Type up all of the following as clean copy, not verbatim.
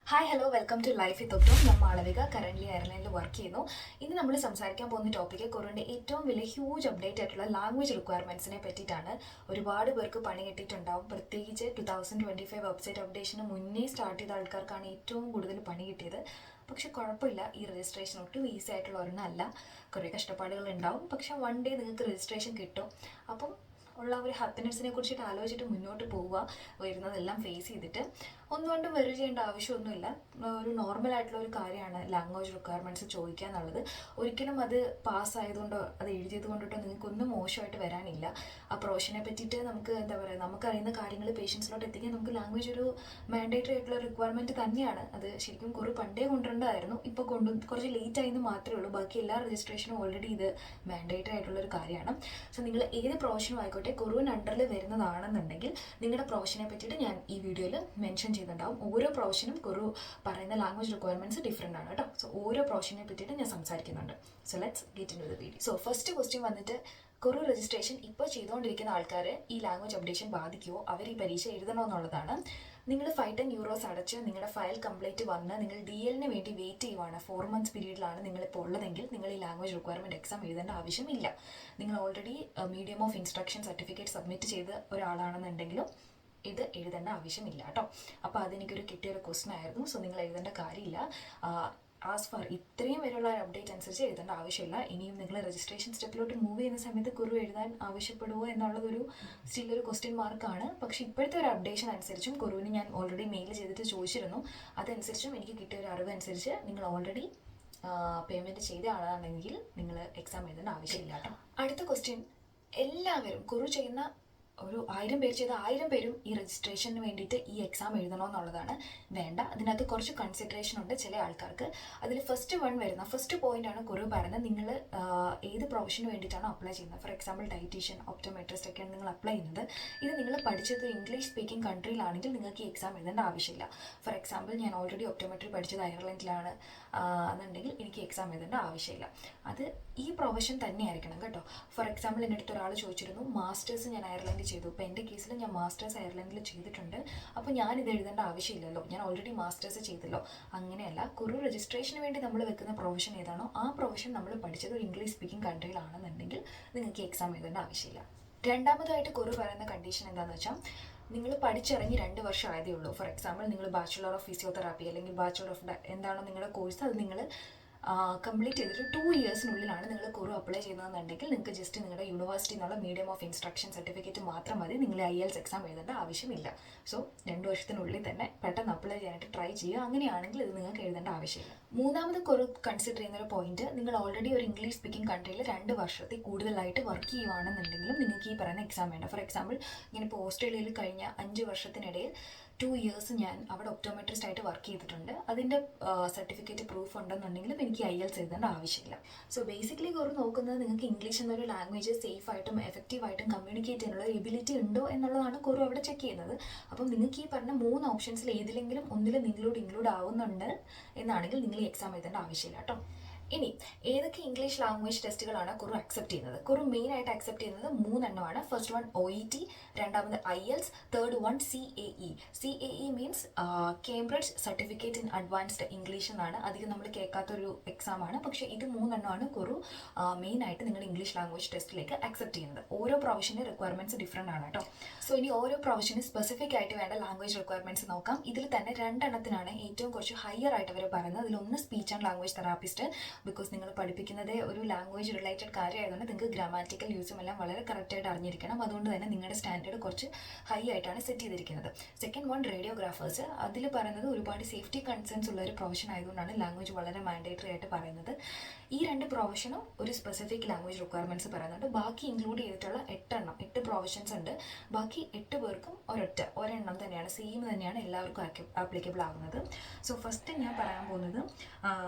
Hi hello welcome to life with ഒട്ടും. ഞാൻ Malavika, currently അയർലൻഡിൽ വർക്ക് ചെയ്യുന്നു. ഇന്ന് നമ്മൾ സംസാരിക്കാൻ പോകുന്ന ടോപ്പിക്ക് കൊറിയൻ്റെ ഏറ്റവും വലിയ ഹ്യൂജ് അപ്ഡേറ്റ് ആയിട്ടുള്ള ലാംഗ്വേജ് റിക്വയർമെൻറ്റ്സിനെ പറ്റിയിട്ടാണ്. ഒരുപാട് പേർക്ക് പണി കിട്ടിയിട്ടുണ്ടാവും. പ്രത്യേകിച്ച് 2025 വെബ്സൈറ്റ് അപ്ഡേഷന് മുന്നേ സ്റ്റാർട്ട് ചെയ്ത ആൾക്കാർക്കാണ് ഏറ്റവും കൂടുതൽ പണി കിട്ടിയത്. പക്ഷെ കുഴപ്പമില്ല, ഈ രജിസ്ട്രേഷൻ ഒട്ടും ഈസി ആയിട്ടുള്ള ഒരെണ്ണമല്ല. കുറേ കഷ്ടപ്പാടുകൾ ഉണ്ടാവും, പക്ഷെ വൺ ഡേ നിങ്ങൾക്ക് രജിസ്ട്രേഷൻ കിട്ടും. അപ്പം ഉള്ള ഒരു ഹാപ്പിനെസ്സിനെ കുറിച്ചിട്ട് ആലോചിച്ചിട്ട് മുന്നോട്ട് പോവുക. വരുന്നതെല്ലാം ഫേസ് ചെയ്തിട്ട് ഒന്നുകൊണ്ടും വെറി ചെയ്യേണ്ട ആവശ്യമൊന്നുമില്ല. ഒരു നോർമൽ ആയിട്ടുള്ള ഒരു കാര്യമാണ് ലാംഗ്വേജ് റിക്വയർമെൻറ്റ്സ് ചോദിക്കുക എന്നുള്ളത്. ഒരിക്കലും അത് പാസ്സായതുകൊണ്ടോ അത് എഴുതിയത് കൊണ്ടിട്ടോ നിങ്ങൾക്കൊന്നും മോശമായിട്ട് വരാനില്ല. ആ പ്രൊഫഷനെ പറ്റിയിട്ട് നമുക്ക് എന്താ പറയുക, നമുക്കറിയുന്ന കാര്യങ്ങൾ പേഷ്യൻസിലോട്ട് എത്തിക്കാൻ നമുക്ക് ലാംഗ്വേജ് ഒരു മാൻഡേറ്ററി ആയിട്ടുള്ള റിക്വയർമെൻറ്റ് തന്നെയാണ്. അത് ശരിക്കും കുറേ പണ്ടേ കൊണ്ടുവരേണ്ടതായിരുന്നു. ഇപ്പോൾ കുറച്ച് ലേറ്റ് ആയെന്ന് മാത്രമേ ഉള്ളൂ. ബാക്കി എല്ലാ രജിസ്ട്രേഷനും ഓൾറെഡി ഇത് മാൻഡേറ്ററി ആയിട്ടുള്ള ഒരു കാര്യമാണ്. സോ നിങ്ങൾ ഏത് പ്രൊഫഷനും ആയിക്കോട്ടെ, കൊറിയൻ അണ്ടറിൽ വരുന്നതാണെന്നുണ്ടെങ്കിൽ നിങ്ങളുടെ പ്രൊഫഷനെ പറ്റിയിട്ട് ഞാൻ ഈ വീഡിയോയിൽ മെൻഷൻ ചെയ്തിട്ടുണ്ടാവും. ഓരോ പ്രൊഫഷനും കൊറു പറയുന്ന ലാംഗ്വേജ് റിക്വയർമെൻറ്റ്സ് ഡിഫറെൻ്റ് ആണ് കേട്ടോ. സോ ഓരോ പ്രൊഫഷനെ പറ്റിയിട്ട് ഞാൻ സംസാരിക്കുന്നുണ്ട്. So let's get in to the video. So first question വന്നിട്ട്, കൊറു രജിസ്ട്രേഷൻ ഇപ്പോൾ ചെയ്തുകൊണ്ടിരിക്കുന്ന ആൾക്കാർ ഈ ലാംഗ്വേജ് അപ്ഡേഷൻ ബാധിക്കുമോ, അവർ ഈ പരീക്ഷ എഴുതണോ എന്നുള്ളതാണ്. നിങ്ങൾ 510 € അടച്ച് നിങ്ങളുടെ ഫയൽ കംപ്ലീറ്റ് വന്ന് നിങ്ങൾ DLന് വേണ്ടി വെയിറ്റ് ചെയ്യുവാണ്, 4 months പീരീഡിലാണ് നിങ്ങളിപ്പോൾ ഉള്ളതെങ്കിൽ നിങ്ങൾ ഈ ലാംഗ്വേജ് റിക്വയർമെൻറ്റ് എക്സാം എഴുതേണ്ട ആവശ്യമില്ല. നിങ്ങൾ already medium of instruction certificate submit ചെയ്ത ഒരാളാണെന്നുണ്ടെങ്കിലും ഇത് എഴുതേണ്ട ആവശ്യമില്ല കേട്ടോ. അപ്പോൾ അതെനിക്കൊരു കിട്ടിയൊരു ക്വസ്റ്റൻ ആയിരുന്നു. സോ നിങ്ങൾ എഴുതേണ്ട കാര്യമില്ല. ആസ് ഫാർ ഇത്രയും വരെയുള്ള അപ്ഡേറ്റ് അനുസരിച്ച് എഴുതേണ്ട ആവശ്യമില്ല. ഇനിയും നിങ്ങൾ രജിസ്ട്രേഷൻ സ്റ്റെപ്പിലോട്ട് മൂവ് ചെയ്യുന്ന സമയത്ത് കുറി എഴുതാൻ ആവശ്യപ്പെടുമോ എന്നുള്ളതൊരു സ്റ്റിൽ ഒരു ക്വസ്റ്റ്യൻ മാർക്കാണ്. പക്ഷേ ഇപ്പോഴത്തെ ഒരു അപ്ഡേഷൻ അനുസരിച്ചും കുറുവിന് ഞാൻ ഓൾറെഡി മെയിൽ ചെയ്തിട്ട് ചോദിച്ചിരുന്നു. അതനുസരിച്ചും എനിക്ക് കിട്ടിയ ഒരു അറിവ് അനുസരിച്ച് നിങ്ങൾ ഓൾറെഡി പേയ്മെൻറ്റ് ചെയ്ത ആളാണെങ്കിൽ നിങ്ങൾ എക്സാം എഴുതേണ്ട ആവശ്യമില്ല കേട്ടോ. അടുത്ത ക്വസ്റ്റ്യൻ, എല്ലാവരും കുറി ചെയ്യുന്ന ഒരു 1000 പേർ ചെയ്ത 1000 പേരും ഈ രജിസ്ട്രേഷന് വേണ്ടിയിട്ട് ഈ എക്സാം എഴുതണോ എന്നുള്ളതാണ്. വേണ്ട, അതിനകത്ത് കുറച്ച് കൺസിഡറേഷൻ ഉണ്ട് ചില ആൾക്കാർക്ക്. അതിൽ ഫസ്റ്റ് പോയിന്റ് ആണ് കുറി പറയുന്നത്, നിങ്ങൾ ഏത് പ്രൊഫഷന് വേണ്ടിയിട്ടാണോ അപ്ലൈ ചെയ്യുന്നത്. ഫോർ എക്സാമ്പിൾ ഡയറ്റീഷ്യൻ, ഒപ്റ്റോമെട്രിസ്റ്റ് ഒക്കെയാണ് നിങ്ങൾ അപ്ലൈ ചെയ്യുന്നത്. ഇത് നിങ്ങൾ പഠിച്ചത് ഇംഗ്ലീഷ് സ്പീക്കിംഗ് കൺട്രിയിലാണെങ്കിൽ നിങ്ങൾക്ക് ഈ എക്സാം എഴുതേണ്ട ആവശ്യമില്ല. ഫോർ എക്സാമ്പിൾ ഞാൻ ഓൾറെഡി ഒപ്റ്റോമെട്രി പഠിച്ചത് അയർലൻഡിലാണ് എന്നുണ്ടെങ്കിൽ എനിക്ക് എക്സാം എഴുതേണ്ട ആവശ്യമില്ല. അത് ഈ പ്രൊഫഷൻ തന്നെ ആയിരിക്കണം കേട്ടോ. ഫോർ എക്സാമ്പിൾ എൻ്റെ അടുത്ത് ഒരാൾ ചോദിച്ചിരുന്നു, മാസ്റ്റേഴ്സ് ഞാൻ അയർലൻഡിൽ ചെയ്തു. ഇപ്പോൾ എൻ്റെ കേസിൽ ഞാൻ മാസ്റ്റേഴ്സ് അയർലൻഡിൽ ചെയ്തിട്ടുണ്ട്, അപ്പോൾ ഞാനിത് എഴുതേണ്ട ആവശ്യമില്ലല്ലോ, ഞാൻ ഓൾറെഡി മാസ്റ്റേഴ്സ് ചെയ്തല്ലോ. അങ്ങനെയല്ല, കുറി രജിസ്ട്രേഷന് വേണ്ടി നമ്മൾ വെക്കുന്ന പ്രൊഫഷൻ ഏതാണോ ആ പ്രൊഫഷൻ നമ്മൾ പഠിച്ചത് ഒരു ഇംഗ്ലീഷ് സ്പീക്കിംഗ് കൺട്രിയിലാണെന്നുണ്ടെങ്കിൽ നിങ്ങൾക്ക് എക്സാം എഴുതേണ്ട ആവശ്യമില്ല. രണ്ടാമതായിട്ട് കുറി പറയുന്ന കണ്ടീഷൻ എന്താണെന്ന് വെച്ചാൽ, നിങ്ങൾ പഠിച്ചിറങ്ങി 2 വർഷം ആയതേ ഉള്ളൂ. ഫോർ എക്സാമ്പിൾ നിങ്ങൾ ബാച്ചുലർ ഓഫ് ഫിസിയോതെറാപ്പി അല്ലെങ്കിൽ ബാച്ചുലർ ഓഫ് എന്താണോ നിങ്ങളുടെ കോഴ്സ്, അത് നിങ്ങൾ കംപ്ലീറ്റ് ചെയ്തിട്ട് 2 ഇയേഴ്സിനുള്ളിലാണ് നിങ്ങൾ കുറി അപ്ലൈ ചെയ്യുന്നതെന്നുണ്ടെങ്കിൽ നിങ്ങൾക്ക് ജസ്റ്റ് നിങ്ങളുടെ യൂണിവേഴ്സിറ്റി എന്നുള്ള മീഡിയം ഓഫ് ഇൻസ്ട്രക്ഷൻ സർട്ടിഫിക്കറ്റ് മാത്രം മതി. നിങ്ങൾ IELTS എക്സാം എഴുതേണ്ട ആവശ്യമില്ല. സോ 2 വർഷത്തിനുള്ളിൽ തന്നെ പെട്ടെന്ന് അപ്ലൈ ചെയ്യാനായിട്ട് ട്രൈ ചെയ്യുക. അങ്ങനെയാണെങ്കിൽ ഇത് നിങ്ങൾക്ക് എഴുതേണ്ട ആവശ്യമില്ല. മൂന്നാമത് കുറി കൺസിഡർ ചെയ്യുന്ന ഒരു പോയിന്റ്, നിങ്ങൾ ഓൾറെഡി ഒരു ഇംഗ്ലീഷ് സ്പീക്കിംഗ് കൺട്രിയിൽ 2 വർഷത്തിൽ കൂടുതലായിട്ട് വർക്ക് ചെയ്യുവാണെന്നുണ്ടെങ്കിലും നിങ്ങൾക്ക് ഈ പറയുന്ന എക്സാം വേണ്ട. ഫോർ എക്സാമ്പിൾ ഞാനിപ്പോൾ ഓസ്ട്രേലിയയിൽ കഴിഞ്ഞ 5 വർഷത്തിനിടയിൽ 2 ഇയേഴ്സ് ഞാൻ അവിടെ ഒപ്റ്റോമെട്രിസ്റ്റ് ആയിട്ട് വർക്ക് ചെയ്തിട്ടുണ്ട്. അതിൻ്റെ സർട്ടിഫിക്കറ്റ് പ്രൂഫ് ഉണ്ടെന്നുണ്ടെങ്കിലും എനിക്ക് IELTS എഴുതേണ്ട ആവശ്യമില്ല. സോ ബേസിക്കലി കുറി നോക്കുന്നത് നിങ്ങൾക്ക് ഇംഗ്ലീഷ് എന്നൊരു ലാംഗ്വേജ് സേഫായിട്ടും എഫക്റ്റീവായിട്ടും കമ്മ്യൂണിക്കേറ്റ് ചെയ്യാനുള്ള എബിലിറ്റി ഉണ്ടോ എന്നുള്ളതാണ് കുറി അവിടെ ചെക്ക് ചെയ്യുന്നത്. അപ്പം നിങ്ങൾക്ക് ഈ പറഞ്ഞ 3 ഓപ്ഷൻസിൽ ഏതിലെങ്കിലും ഒന്നിൽ ഇൻക്ലൂഡ് ആവുന്നുണ്ട് എന്നാണെങ്കിൽ നിങ്ങൾ ഈ എക്സാം എഴുതേണ്ട ആവശ്യമില്ല കേട്ടോ. ഇനി ഏതൊക്കെ ഇംഗ്ലീഷ് ലാംഗ്വേജ് ടെസ്റ്റുകളാണ് കുറി അക്സെപ്റ്റ് ചെയ്യുന്നത്? കുറി മെയിനായിട്ട് അക്സെപ്റ്റ് ചെയ്യുന്നത് 3 എണ്ണമാണ്. ഫസ്റ്റ് വൺ OET, രണ്ടാമത് IELTS, third one CAE. CAE means Cambridge certificate in advanced English എന്നാണ്. അധികം നമ്മൾ കേൾക്കാത്തൊരു എക്സാമാണ്. പക്ഷേ ഇത് 3 എണ്ണമാണ് കുറി മെയിനായിട്ട് നിങ്ങൾ ഇംഗ്ലീഷ് ലാംഗ്വേജ് ടെസ്റ്റിലേക്ക് അക്സെപ്റ്റ് ചെയ്യുന്നത്. ഓരോ പ്രൊഫഷൻ്റെ റിക്വയർമെൻറ്റ്സ് ഡിഫറെൻ്റ് ആണ് കേട്ടോ. സോ ഇനി ഓരോ പ്രൊഫഷന് സ്പെസിഫിക് ആയിട്ട് വേണ്ട ലാംഗ്വേജ് റിക്വയർമെൻറ്റ്സ് നോക്കാം. ഇതിൽ തന്നെ 2 എണ്ണത്തിനാണ് ഏറ്റവും കുറച്ച് ഹയർ ആയിട്ട് അവർ പറയുന്നത്. അതിലൊന്ന് speech and language therapist. Because നിങ്ങൾ പഠിപ്പിക്കുന്നത് ഒരു ലാംഗ്വേജ് റിലേറ്റഡ് കാര്യമായതുകൊണ്ട് നിങ്ങൾക്ക് ഗ്രാമാറ്റിക്കൽ യൂസും എല്ലാം വളരെ കറക്റ്റായിട്ട് അറിഞ്ഞിരിക്കണം. അതുകൊണ്ട് തന്നെ നിങ്ങളുടെ സ്റ്റാൻഡേർഡ് കുറച്ച് ഹൈ ആയിട്ടാണ് സെറ്റ് ചെയ്തിരിക്കുന്നത്. Second one radiographers. അതിൽ പറയുന്നത് ഒരുപാട് സേഫ്റ്റി കൺസേൺസ് ഉള്ള ഒരു പ്രൊഫഷൻ ആയതുകൊണ്ടാണ് ലാംഗ്വേജ് വളരെ മാൻഡേറ്ററി ആയിട്ട് പറയുന്നത്. ഈ 2 പ്രൊഫഷനും ഒരു സ്പെസിഫിക് ലാംഗ്വേജ് റിക്വയർമെൻറ്റ്സ് പറയുന്നുണ്ട്. ബാക്കി ഇൻക്ലൂഡ് ചെയ്തിട്ടുള്ള 8 പ്രൊഫഷൻസ് ഉണ്ട്. ബാക്കി 8 പേർക്കും ഒരെണ്ണം തന്നെയാണ്, സെയിം തന്നെയാണ് എല്ലാവർക്കും ആപ്ലിക്കബിൾ ആകുന്നത്. സോ ഫസ്റ്റ് ഞാൻ പറയാൻ പോകുന്നത്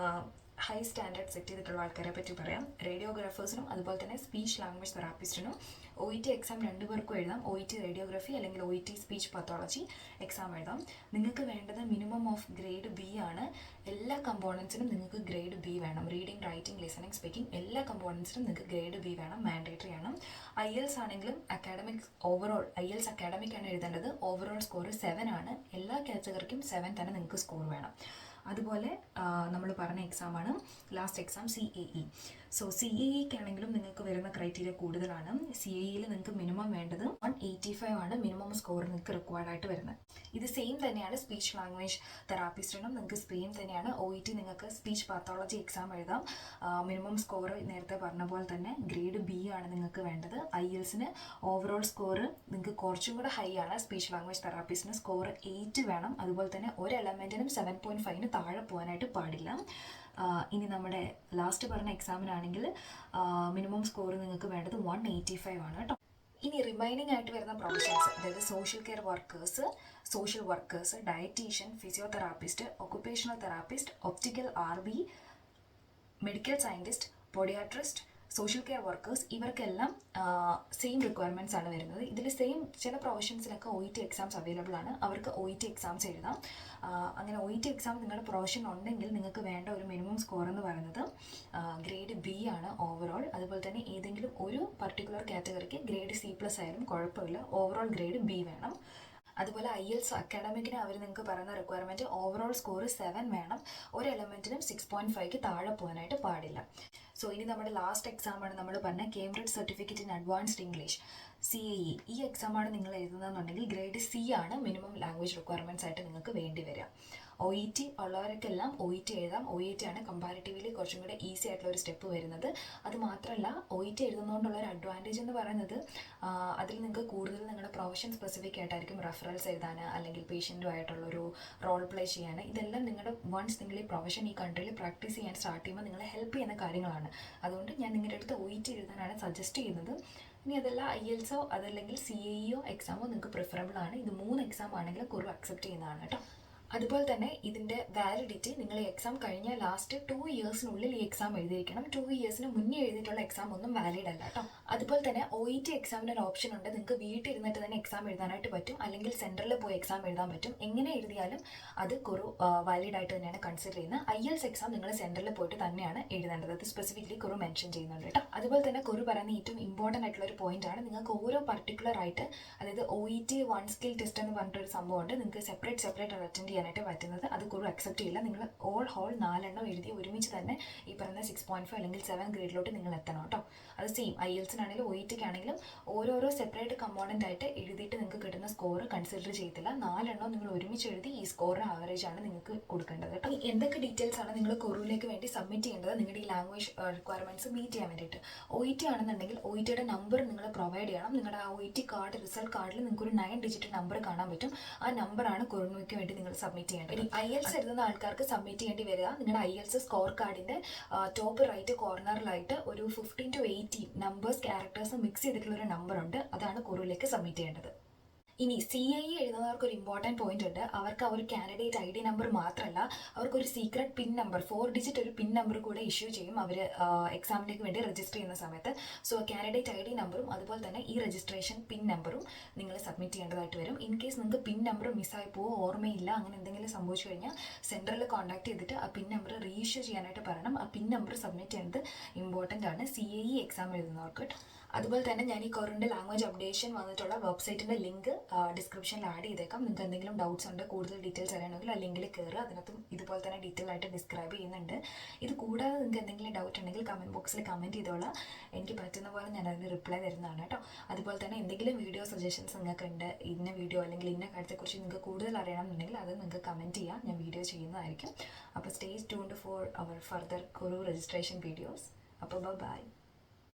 ഹൈ സ്റ്റാൻഡേർഡ് സെറ്റ് ചെയ്തിട്ടുള്ള ആൾക്കാരെ പറ്റി പറയാം. റേഡിയോഗ്രാഫേഴ്സിനും അതുപോലെ തന്നെ സ്പീച്ച് ലാംഗ്വേജ് തെറാപ്പിസ്റ്റിനും OET എക്സാം രണ്ടുപേർക്കും എഴുതാം. OET റേഡിയോഗ്രഫി അല്ലെങ്കിൽ OET സ്പീച്ച് പത്തോളജി എക്സാം എഴുതാം. നിങ്ങൾക്ക് വേണ്ടത് മിനിമം ഓഫ് ഗ്രേഡ് B ആണ്. എല്ലാ കമ്പോണൻസിനും നിങ്ങൾക്ക് ഗ്രേഡ് B വേണം. റീഡിംഗ്, റൈറ്റിംഗ്, ലിസണിംഗ്, സ്പീക്കിംഗ് എല്ലാ കമ്പോണൻസിനും നിങ്ങൾക്ക് ഗ്രേഡ് B വേണം. മാൻഡേറ്ററി ആണ്. IELTS ആണെങ്കിലും അക്കാഡമിക് ഓവറോൾ IELTS അക്കാഡമിക് ആണ് എഴുതേണ്ടത്. ഓവറോൾ സ്കോർ 7 ആണ്. എല്ലാ കാറ്റഗറിക്കും 7 തന്നെ നിങ്ങൾക്ക് സ്കോർ വേണം. അതുപോലെ നമ്മൾ പറഞ്ഞ എക്സാമാണ് ലാസ്റ്റ് എക്സാം CAE. സോ CAEക്ക് ആണെങ്കിലും നിങ്ങൾക്ക് വരുന്ന ക്രൈറ്റീരിയ കൂടുതലാണ്. CAEയിൽ നിങ്ങൾക്ക് മിനിമം വേണ്ടത് 185 ആണ് മിനിമം സ്കോർ നിങ്ങൾക്ക് റിക്വയർഡ് ആയിട്ട് വരുന്നത്. ഇത് സെയിം തന്നെയാണ് സ്പീച്ച് ലാംഗ്വേജ് തെറാപ്പിസ്റ്റിനും നിങ്ങൾക്ക് സെയിം തന്നെയാണ്. OET നിങ്ങൾക്ക് സ്പീച്ച് പാത്തോളജി എക്സാം എഴുതാം. മിനിമം സ്കോർ നേരത്തെ പറഞ്ഞ പോലെ തന്നെ ഗ്രേഡ് B ആണ് നിങ്ങൾക്ക് വേണ്ടത്. IELTSന് ഓവറോൾ സ്കോർ നിങ്ങൾക്ക് കുറച്ചും കൂടെ ഹൈ ആണ്. സ്പീച്ച് ലാംഗ്വേജ് തെറാപ്പിസ്റ്റിന് സ്കോർ 8 വേണം. അതുപോലെ തന്നെ ഒരു എലമെൻറ്റിനും 7.5 താഴെ പോകാനായിട്ട് പാടില്ല. ഇനി നമ്മുടെ ലാസ്റ്റ് പറഞ്ഞ എക്സാമിനാണെങ്കിൽ മിനിമം സ്കോർ നിങ്ങൾക്ക് വേണ്ടത് 185 ആണ് കേട്ടോ. ഇനി റിമൈനിങ് ആയിട്ട് വരുന്ന പ്രൊഫഷൻസ്, അതായത് social care workers, social workers, dietician, physiotherapist, occupational therapist, optical RB, medical scientist, podiatrist, social care workers ഇവർക്കെല്ലാം സെയിം റിക്വയർമെൻറ്റ്സ് ആണ് വരുന്നത്. ഇതിൽ സെയിം ചില പ്രൊഫഷൻസിലൊക്കെ OET എക്സാംസ് അവൈലബിൾ ആണ്. അവർക്ക് OET എക്സാംസ് എഴുതാം. അങ്ങനെ OET എക്സാം നിങ്ങളുടെ പ്രൊഫഷൻ ഉണ്ടെങ്കിൽ നിങ്ങൾക്ക് വേണ്ട ഒരു മിനിമം സ്കോർ എന്ന് പറയുന്നത് ഗ്രേഡ് B ആണ് ഓവറോൾ. അതുപോലെ തന്നെ ഏതെങ്കിലും ഒരു പർട്ടിക്കുലർ കാറ്റഗറിക്ക് ഗ്രേഡ് C+ ആയാലും കുഴപ്പമില്ല. ഓവറോൾ ഗ്രേഡ് B വേണം. അതുപോലെ IELTS അക്കാഡമിക്കിന് അവർ നിങ്ങൾക്ക് പറയുന്ന റിക്വയർമെൻറ്റ് ഓവറോൾ സ്കോർ 7 വേണം. ഒരു എലമെൻറ്റിനും 6.5 താഴെ പോകാനായിട്ട് പാടില്ല. സോ ഇനി നമ്മുടെ ലാസ്റ്റ് എക്സാമാണ് നമ്മൾ പറഞ്ഞ Cambridge certificate in advanced English CAE. ഈ എക്സാമാണ് നിങ്ങൾ എഴുതുന്നതെന്നുണ്ടെങ്കിൽ ഗ്രേഡ് C ആണ് മിനിമം ലാംഗ്വേജ് റിക്വയർമെൻറ്റ്സ് ആയിട്ട് നിങ്ങൾക്ക് വേണ്ടി വരിക. OET ഉള്ളവർക്കെല്ലാം OET എഴുതാം. OET ആണ് കമ്പാരിറ്റീവ്ലി കുറച്ചും കൂടെ ഈസി ആയിട്ടുള്ള ഒരു സ്റ്റെപ്പ് വരുന്നത്. അത് മാത്രമല്ല OET എഴുതുന്നതുകൊണ്ടുള്ള ഒരു അഡ്വാൻറ്റേജ് എന്ന് പറയുന്നത് അതിൽ നിങ്ങൾക്ക് കൂടുതൽ നിങ്ങളുടെ പ്രൊഫഷൻ സ്പെസിഫിക് ആയിട്ടായിരിക്കും റെഫറൽസ് എഴുതാൻ, അല്ലെങ്കിൽ പേഷ്യൻറ്റുമായിട്ടുള്ളൊരു റോൾ പ്ലേ ചെയ്യാൻ. ഇതെല്ലാം നിങ്ങളുടെ വൺസ് നിങ്ങൾ ഈ പ്രൊഫഷൻ ഈ കൺട്രിയിൽ പ്രാക്ടീസ് ചെയ്യാൻ സ്റ്റാർട്ട് ചെയ്യുമ്പോൾ നിങ്ങളെ ഹെൽപ്പ് ചെയ്യുന്ന കാര്യങ്ങളാണ്. അതുകൊണ്ട് ഞാൻ നിങ്ങളുടെ അടുത്ത് OET എഴുതാനാണ് സജസ്റ്റ് ചെയ്യുന്നത്. ഇനി അതല്ല IELTSO അതല്ലെങ്കിൽ CAEയോ എക്സാമോ നിങ്ങൾക്ക് പ്രിഫറബിൾ ആണ്. ഇത് 3 എക്സാം ആണെങ്കിലും കുറവ് അക്സെപ്റ്റ് ചെയ്യുന്നതാണ് കേട്ടോ. അതുപോലെ തന്നെ ഇതിൻ്റെ വാലിഡിറ്റി നിങ്ങൾ ഈ എക്സാം കഴിഞ്ഞ ലാസ്റ്റ് 2 ഇയേഴ്സിനുള്ളിൽ ഈ എക്സാം എഴുതിയിരിക്കണം. 2 ഇയേഴ്സിന് മുന്നേ എഴുതിയിട്ടുള്ള എക്സാം ഒന്നും വാലിഡ് അല്ല കേട്ടോ. അതുപോലെ തന്നെ OET എക്സാമിന് ഒരു ഓപ്ഷൻ ഉണ്ട്. നിങ്ങൾക്ക് വീട്ടിൽ ഇരുന്നിട്ട് തന്നെ എക്സാം എഴുതാനായിട്ട് പറ്റും, അല്ലെങ്കിൽ സെൻറ്ററിൽ പോയി എക്സാം എഴുതാൻ പറ്റും. എങ്ങനെ എഴുതിയാലും അത് വാലിഡ് ആയിട്ട് തന്നെയാണ് കൺസിഡർ ചെയ്യുന്നത്. IELTS എക്സാം നിങ്ങൾ സെൻറ്ററിൽ പോയിട്ട് തന്നെയാണ് എഴുതേണ്ടത്. അത് സ്പെസിഫിക്കലി കുറു മെൻഷൻ ചെയ്യുന്നുണ്ട് കേട്ടോ. അതുപോലെ തന്നെ കുറു പറയുന്ന ഏറ്റവും ഇമ്പോർട്ടൻ്റ് ആയിട്ടുള്ള ഒരു പോയിന്റ് ആണ്, നിങ്ങൾക്ക് ഓരോ പർട്ടിക്കുലർ ആയിട്ട്, അതായത് OET 1 സ്കിൽ ടെസ്റ്റ് എന്ന് പറഞ്ഞിട്ടൊരു സംഭവമുണ്ട്. നിങ്ങൾക്ക് സെപ്പറേറ്റ് അറ്റൻഡ് ചെയ്യാനായിട്ട് പറ്റുന്നത്. അത് കുറു അക്സെപ്റ്റ് ചെയ്യില്ല. നിങ്ങൾ ഹോൾ 4 എണ്ണം എഴുതി ഒരുമിച്ച് തന്നെ ഈ പറയുന്ന 6.5 അല്ലെങ്കിൽ 7 ഗ്രേഡിലോട്ട് നിങ്ങൾ എത്തണം കേട്ടോ. അത് സെയിം IELTSനാണെങ്കിലും OETക്കാണെങ്കിലും ഓരോരോ സെപ്പറേറ്റ് കമ്പോണൻ്റ് ആയിട്ട് എഴുതിയിട്ട് നിങ്ങൾക്ക് കിട്ടുന്ന സ്കോർ കൺസിഡർ ചെയ്തില്ല. 4 എണ്ണം നിങ്ങൾ ഒരുമിച്ച് എഴുതി ഈ സ്കോർ ആവറേജ് ആണ് നിങ്ങൾക്ക് കൊടുക്കേണ്ടത് കേട്ടോ. എന്തൊക്കെ ഡീറ്റെയിൽസ് ആണ് നിങ്ങൾ കൊറൂലേക്ക് വേണ്ടി സബ്മിറ്റ് ചെയ്യേണ്ടത് നിങ്ങളുടെ ഈ ലാംഗ്വേജ് റിക്വയർമെൻറ്റ്സ് മീറ്റ് ചെയ്യാൻ വേണ്ടിയിട്ട്? OET ആണെന്നുണ്ടെങ്കിൽ OETയുടെ നമ്പർ നിങ്ങൾ പ്രൊവൈഡ് ചെയ്യണം. നിങ്ങളുടെ ആ OET കാർഡ് റിസൾട്ട് കാർഡിൽ നിങ്ങൾക്ക് ഒരു 9 ഡിജിറ്റ് നമ്പർ കാണാൻ പറ്റും. ആ നമ്പറാണ് കൊറൂക്ക് വേണ്ടി നിങ്ങൾ സബ്മിറ്റ് ചെയ്യേണ്ടത്. ഇനി IELTS എഴുതുന്ന ആൾക്കാർക്ക് സബ്മിറ്റ് ചെയ്യേണ്ടി വരിക നിങ്ങളുടെ IELTS സ്കോർ കാർഡിൻ്റെ ടോപ്പ് റൈറ്റ് കോർണറിലായിട്ട് ഒരു 15 to 18 നമ്പേഴ്സ് ക്യാരക്ടേഴ്സ് മിക്സ് ചെയ്തിട്ടുള്ള ഒരു നമ്പർ ഉണ്ട്. അതാണ് കൊറൂലേക്ക് സബ്മിറ്റ് ചെയ്യേണ്ടത്. ഇനി CAE എഴുതുന്നവർക്ക് ഒരു ഇമ്പോർട്ടൻറ്റ് പോയിന്റ് ഉണ്ട്. അവർക്ക് ആ ഒരു കാൻഡിഡേറ്റ് ID നമ്പർ മാത്രമല്ല, അവർക്കൊരു സീക്രട്ട് പിൻ നമ്പർ 4 ഡിജിറ്റ് ഒരു പിൻ നമ്പർ കൂടെ ഇഷ്യൂ ചെയ്യും അവർ എക്സാമിലേക്ക് വേണ്ടി രജിസ്റ്റർ ചെയ്യുന്ന സമയത്ത്. സോ കാൻഡിഡേറ്റ് ID നമ്പറും അതുപോലെ തന്നെ ഈ രജിസ്ട്രേഷൻ പിൻ നമ്പറും നിങ്ങൾ സബ്മിറ്റ് ചെയ്യേണ്ടതായിട്ട് വരും. ഇൻ കേസ് നിങ്ങൾക്ക് പിൻ നമ്പർ മിസ്സായി പോവോ, ഓർമ്മയില്ല, അങ്ങനെ എന്തെങ്കിലും സംഭവിച്ചു കഴിഞ്ഞാൽ സെൻറ്ററിൽ കോൺടാക്ട് ചെയ്തിട്ട് ആ പിൻ നമ്പർ റീഇഷ്യൂ ചെയ്യാനായിട്ട് പറയണം. ആ പിൻ നമ്പർ സബ്മിറ്റ് ചെയ്യുന്നത് ഇമ്പോർട്ടൻ്റ് ആണ് CAE എക്സാം എഴുതുന്നവർക്ക്. അതുപോലെ തന്നെ ഞാൻ ഈ കൊറിയൻ്റെ ലാംഗ്വേജ് അപ്ഡേഷൻ വന്നിട്ടുള്ള വെബ്സൈറ്റിൻ്റെ ലിങ്ക് ഡിസ്ക്രിപ്ഷനിൽ ആഡ് ചെയ്തേക്കാം. നിങ്ങൾക്ക് എന്തെങ്കിലും ഡൗട്ട്സ് ഉണ്ട്, കൂടുതൽ ഡീറ്റെയിൽസ് അറിയണമെങ്കിൽ ആ ലിങ്കിൽ കയറുക. അതിനകത്തും ഇതുപോലെ തന്നെ ഡീറ്റെയിൽ ആയിട്ട് ഡിസ്ക്രൈബ് ചെയ്യുന്നുണ്ട്. ഇത് കൂടാതെ നിങ്ങൾക്ക് എന്തെങ്കിലും ഡൗട്ട് ഉണ്ടെങ്കിൽ കമൻറ്റ് ബോക്സിൽ കമൻറ്റ് ചെയ്തോളാം. എനിക്ക് പറ്റുന്ന പോലെ ഞാൻ അതിന് റിപ്ലൈ തരുന്നതാണ് കേട്ടോ. അതുപോലെ തന്നെ എന്തെങ്കിലും വീഡിയോ സജഷൻസ് നിങ്ങൾക്ക് ഉണ്ട്, ഇന്ന വീഡിയോ അല്ലെങ്കിൽ ഇന്ന കാര്യത്തെക്കുറിച്ച് നിങ്ങൾക്ക് കൂടുതൽ അറിയണമെന്നുണ്ടെങ്കിൽ അത് നിങ്ങൾക്ക് കമൻറ്റ് ചെയ്യാം, ഞാൻ വീഡിയോ ചെയ്യുന്നതായിരിക്കും. അപ്പോൾ stay tuned for our further കൊറു രജിസ്ട്രേഷൻ വീഡിയോസ്. അപ്പോൾ ബൈ.